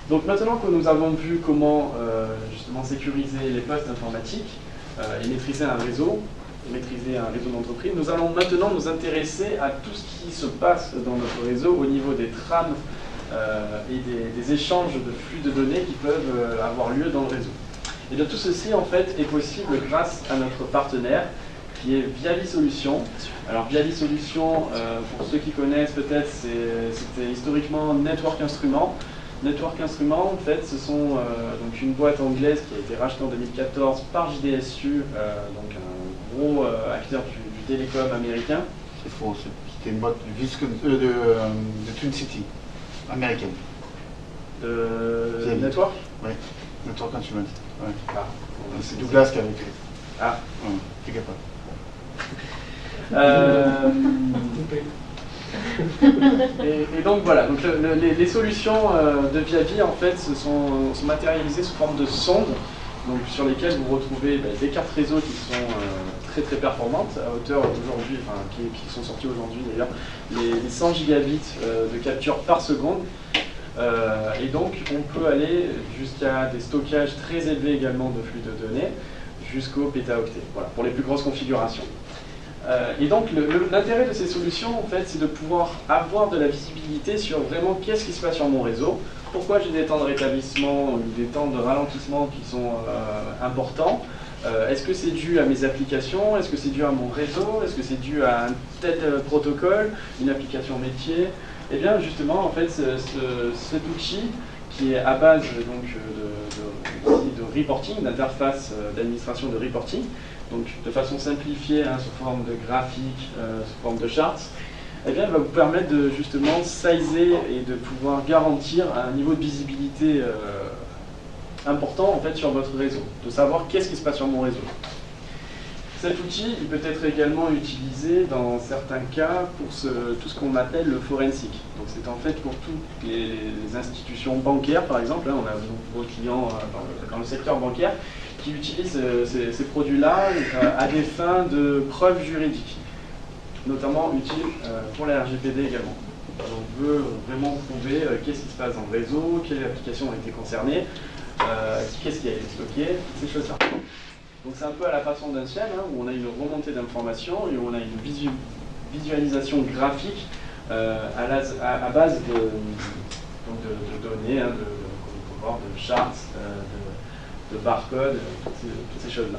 Donc maintenant que nous avons vu comment justement sécuriser les postes informatiques et maîtriser un réseau d'entreprise, nous allons maintenant nous intéresser à tout ce qui se passe dans notre réseau au niveau des trames et des échanges de flux de données qui peuvent avoir lieu dans le réseau. Et bien tout ceci en fait est possible grâce à notre partenaire qui est Viavi Solutions. Alors Viavi Solutions, pour ceux qui connaissent peut-être, c'était historiquement Network Instruments. Network Instruments, en fait, ce sont donc une boîte anglaise qui a été rachetée en 2014 par JDSU, donc un gros acteur du télécom américain. C'est faux, c'était une boîte de Twin City, américaine. Network? Oui, Network Instruments. Ouais. Ah, c'est Douglas qui avait créé. Ah. T'es capable. Et donc voilà, donc les solutions de Viavi en fait sont matérialisées sous forme de sondes, donc sur lesquelles vous retrouvez des cartes réseau qui sont très très performantes à hauteur d'aujourd'hui, enfin qui sont sorties aujourd'hui d'ailleurs, les 100 gigabits de capture par seconde. Et donc on peut aller jusqu'à des stockages très élevés également de flux de données jusqu'au pétaoctet, voilà, pour les plus grosses configurations. Et donc l'intérêt de ces solutions, en fait, c'est de pouvoir avoir de la visibilité sur vraiment qu'est-ce qui se passe sur mon réseau, pourquoi j'ai des temps de rétablissement ou des temps de ralentissement qui sont importants, est-ce que c'est dû à mes applications, est-ce que c'est dû à mon réseau, est-ce que c'est dû à un tel protocole, une application métier. Et bien justement, en fait, cet outil qui est à base donc, de reporting, d'interface d'administration de reporting, donc de façon simplifiée, sous forme de graphique, sous forme de charts, eh bien, elle va vous permettre de justement sizer et de pouvoir garantir un niveau de visibilité important en fait, sur votre réseau, de savoir qu'est-ce qui se passe sur mon réseau. Cet outil il peut être également utilisé dans certains cas pour tout ce qu'on appelle le forensic. Donc c'est en fait pour toutes les institutions bancaires, par exemple, on a de nombreux clients dans le secteur bancaire qui utilisent ces produits-là à des fins de preuves juridiques, notamment utiles pour la RGPD également. On veut vraiment prouver qu'est-ce qui se passe dans le réseau, quelles applications ont été concernées, qu'est-ce qui a été stocké, ces choses-là. Donc c'est un peu à la façon d'un ciel, où on a une remontée d'informations et où on a une visualisation graphique à base de données, de charts, de barcodes, toutes ces choses-là.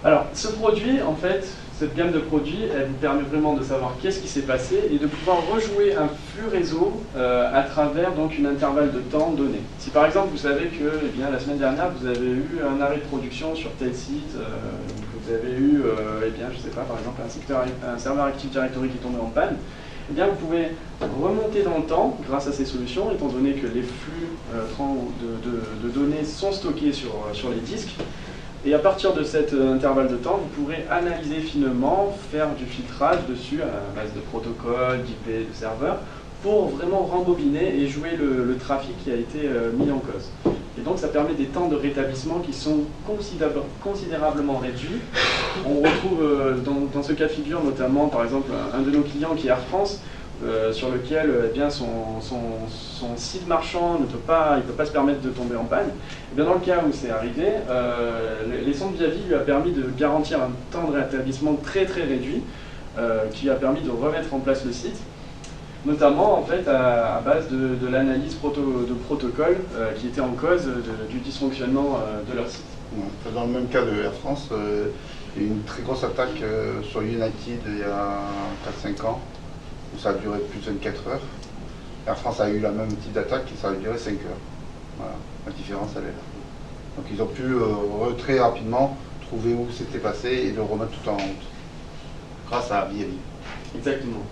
Alors, ce produit, en fait, cette gamme de produits, elle vous permet vraiment de savoir qu'est-ce qui s'est passé et de pouvoir rejouer un flux réseau à travers donc une intervalle de temps donné. Si par exemple vous savez que la semaine dernière vous avez eu un arrêt de production sur tel site, que vous avez eu je sais pas, par exemple un serveur Active Directory qui est tombé en panne, eh bien vous pouvez remonter dans le temps grâce à ces solutions, étant donné que les flux de données sont stockés sur les disques. Et à partir de cet intervalle de temps, vous pourrez analyser finement, faire du filtrage dessus à base de protocoles, d'IP, de serveurs, pour vraiment rembobiner et jouer le trafic qui a été mis en cause. Et donc ça permet des temps de rétablissement qui sont considérablement réduits. On retrouve dans ce cas de figure notamment, par exemple, un de nos clients qui est Air France, sur lequel son site marchand ne peut pas se permettre de tomber en panne. Et bien dans le cas où c'est arrivé, les sondes Viavi lui a permis de garantir un temps de rétablissement très très réduit, qui a permis de remettre en place le site, notamment en fait à base de l'analyse de protocole qui était en cause du dysfonctionnement de leur site. Dans le même cas de Air France, il y a eu une très grosse attaque sur United il y a 4-5 ans. Ça a duré plus de 24 heures. Air France a eu la même type d'attaque et ça a duré 5 heures. Voilà, la différence elle est là. Donc ils ont pu très rapidement trouver où c'était passé et le remettre tout en route. Grâce à Viavi. Exactement.